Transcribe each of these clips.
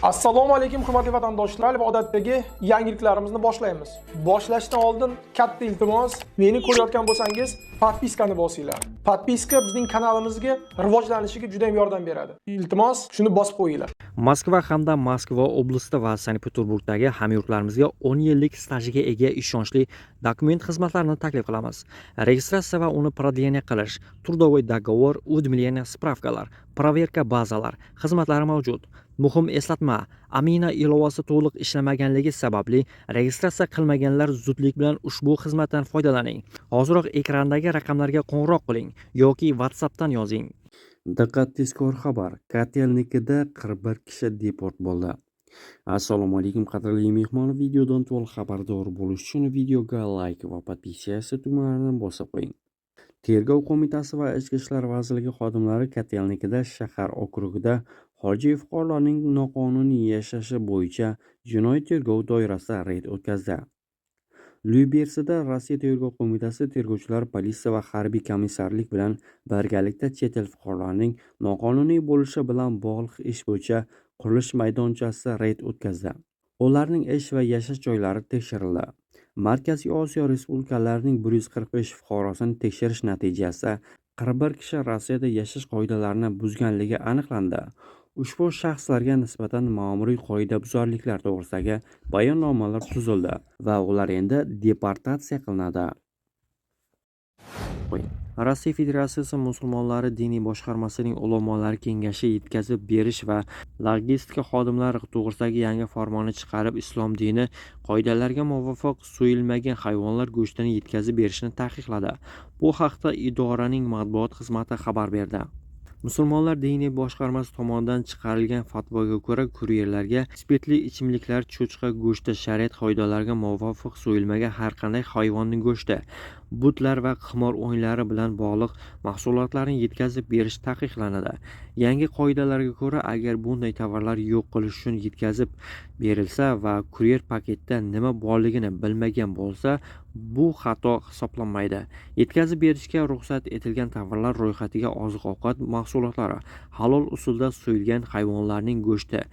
Assalomu alaykum hurmatli vatandoshlar va odatdagi yangiliklarimizni boshlaymiz. Boshlashdan oldin katta iltimos, meni ko'rayotgan bo'lsangiz, podpiskani bosinglar. Podpiska bizning kanalimizga rivojlanishiga juda ham yordam beradi. Iltimos, shuni bosib qo'yinglar. Moskva hamda Moskva oblasti va Sankt-Peterburgdagi hamyurtlarimizga 10 yillik stajiga ega ishonchli dokument xizmatlarini taklif qilamiz. Registratsiya va uni продление qilish, трудовой договор, уведомление, spravkalar, проверка bazalar xizmatlari mavjud. Muhim eslatma, Amina ilovasi to'liq ishlamaganligi sababli registratsiya qilmaganlar zudlik bilan ushbu xizmatdan foydalaning. Hoziroq ekrandagi raqamlarga qo'ng'iroq qiling yoki WhatsAppdan yozing. Diqqat, tezkor xabar. Kotelnikida 41 kishi deport bo'ldi. Assalomu alaykum qadrli mehmon, videodan to'liq xabardor bo'lish uchun videoga like va podpisatsiya tugmalarini bosib qo'ying. Tergov qo'mitasi va Ichki ishlar vazirligi xodimlari Kotelnikida shahar okrugida xorijiy fuqarolarning noqonuniy yashashi bo'yicha jinoiy tergov doirasida reyd o'tkazdi. Lyubersida Rossiya Tergov qo'mitasi tergovchilar, politsiya va harbiy komissarlik bilan birgalikda chet el fuqarolarining noqonuniy bo'lishi bilan bog'liq ish bo'yicha qurilish maydonchasida reyd o'tkazdi. Ularning ish va yashash joylari tekshirildi. Markaziy Osiyo respublikalarining 145 fuqarosini tekshirish natijasida 41 kishi Rossiyada yashash qoidalarini buzganligi aniqlandi. Ushbu shaxslarga nisbatan ma'muriy qoidabuzarliklar to'g'risidagi bayonnomalar tuzildi va ular endi deportatsiya qilinadi. Rossiya Federatsiyasi musulmonlari diniy boshqarmasining ulamolar kengashi yetkazib berish va logistika xodimlari to'g'risidagi yangi farmonni chiqarib, islom dini qoidalariga muvofiq so'yilmagan hayvonlar go'shtini yetkazib berishni taqiqladi. Bu haqda idoraning matbuot xizmati xabar berdi. Musulmonlar diniy boshqarmasi tomonidan chiqarilgan fatvoga ko'ra, kuryerlarga spirtli ichimliklar, cho'chqa go'shti, shariat qoidalariga muvofiq so'yilmagan har qanday hayvonning go'shti, butlar va qimor o'yinlari bilan bog'liq mahsulotlarni yetkazib berish taqiqlanadi. Yangi qoidalarga ko'ra, agar bunday tovarlar yo'q qilish uchun yetkazib berilsa va kuryer paketda nima borligini bilmagan bo'lsa, bu xato hisoblanmaydi. Yetkazib berishga ruxsat etilgan tovarlar ro'yxatiga oziq-ovqat mahsulotlari, halol usulda so'yilgan hayvonlarning go'shti,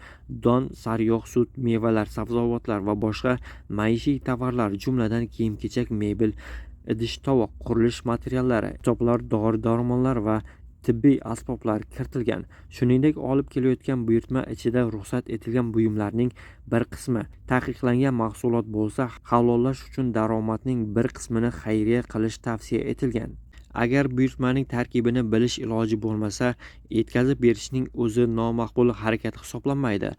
don, sariyog', sut, mevalar, sabzavotlar va boshqa maishiy tovarlar, jumladan kiyim-kechak, mebel, idish-tovoq, qurilish materiallari, kitoblar, dori-darmonlar va tibbiy asboblar kiritilgan. Shuningdek, olib kelayotgan buyurtma ichida ruxsat etilgan buyumlarning bir qismi taqiqlangan mahsulot bo'lsa, halollash uchun daromadning bir qismini xayriya qilish tavsiya etilgan. Agar buyurtmaning tarkibini bilish iloji bo'lmasa, yetkazib berishning o'zi nomaqbul harakat hisoblanmaydi.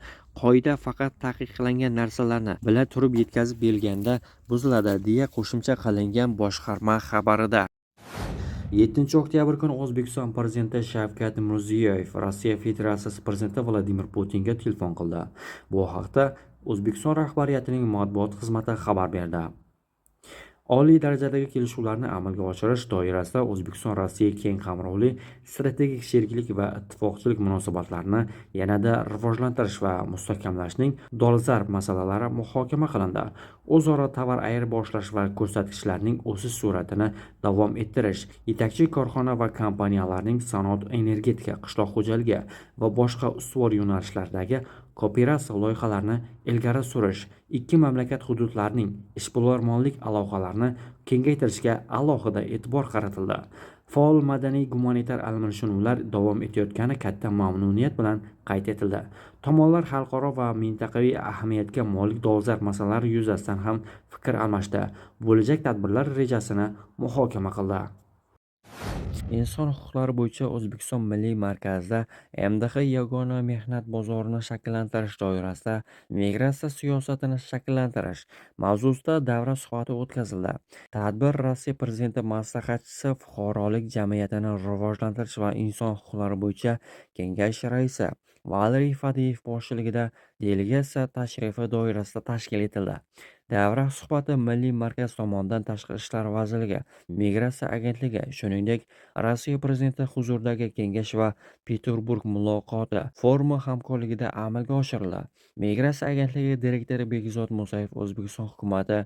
Qoida faqat taqiqlangan narsalarni bila turib yetkazib berilganda buziladi, deya qo'shimcha qilingan boshqarma xabarida. 7 oktyabr kuni O'zbekiston prezidenti Shavkat Mirziyoyev Rossiya Federatsiyasi prezidenti Vladimir Putinga telefon qildi. Bu haqda O'zbekiston rahbariyatining matbuot xizmati xabar berdi. Oliy darajadagi kelishuvlarni amalga oshirish doirasida O'zbekiston Rossiya keng qamrovli strategik sheriklik va ittifoqchilik munosabatlarini yanada rivojlantirish va mustahkamlashning dolzarb masalalari muhokama qilindi. O'zaro tovar ayirboshlash va ko'rsatkichlarning o'sish sur'atini davom ettirish, yetakchi korxona va kompaniyalarning sanoat, energetika, qishloq xo'jaligi va boshqa ustuvor yo'nalishlardagi kooperatsiya loyihalarini ilgari surish, ikki mamlakat hududlarining ishbilarmonlik aloqalarini kengaytirishga alohida e'tibor qaratildi. Faol madaniy-gumanitar almashinuvlar davom etayotgani katta mamnuniyat bilan qayd etildi. Tomonlar xalqaro va mintaqaviy ahamiyatga molik dolzarb masalalar yuzasidan ham fikr almashdi. Bo'lajak tadbirlar rejasini muhokama qildi. Inson huquqlari bo'yicha O'zbekiston Milliy markazida MDH yagona mehnat bozorini shakllantirish doirasida migratsiya siyosatini shakllantirish mavzusida davra suhbati o'tkazildi. Tadbir Rossiya prezidenti maslahatchisi, fuqarolik jamiyatini rivojlantirish va inson huquqlari bo'yicha kengash raisi Valeriy Fadеев boshchiligida delegatsiya tashrifi doirasida tashkil etildi. Davra suhbati Milliy markaz tomonidan Tashqi ishlar vazirligi, Migratsiya agentligi, shuningdek, Rossiya prezidenti huzuridagi kengash va Peterburg muloqoti forumi hamkorligida amalga oshirildi. Migratsiya agentligi direktori Bekzod Musayev O'zbekiston hukumati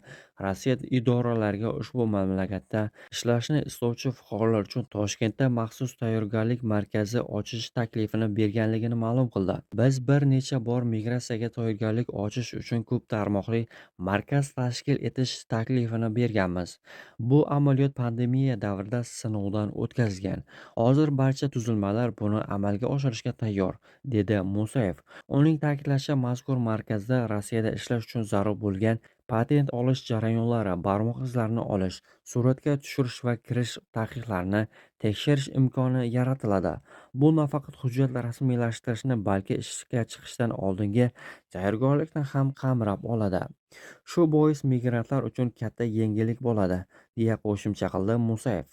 Rossiya idoralariga ushbu mamlakatda ishlashni istovchi fuqarolar uchun Toshkentda maxsus tayyorgarlik markazi ochish taklifini berganligini ma'lum qildi. Biz bir necha bor migratsiyaga tayyorgarlik ochish uchun ko'p tarmoqli markaz tashkil etish taklifini berganmiz. Bu amaliyot pandemiya davrida sinovdan o'tkazilgan. Hozir barcha tuzilmalar buni amalga oshirishga tayyor, dedi Musayev. Uning ta'kidlashicha, mazkur markazda Rossiyada ishlash uchun zarur bo'lgan patent olish jarayonlari, barmoq izlarini olish, suratga tushirish va kirish taqiqlarini tekshirish imkoni yaratiladi. Bu nafaqat hujjat rasmiylashtirishni, balki ishga chiqishdan oldingi tayyorgarlikni ham qamrab oladi. Shu bois migrantlar uchun katta yengillik bo'ladi, deya qo'shimcha qildi Musayev.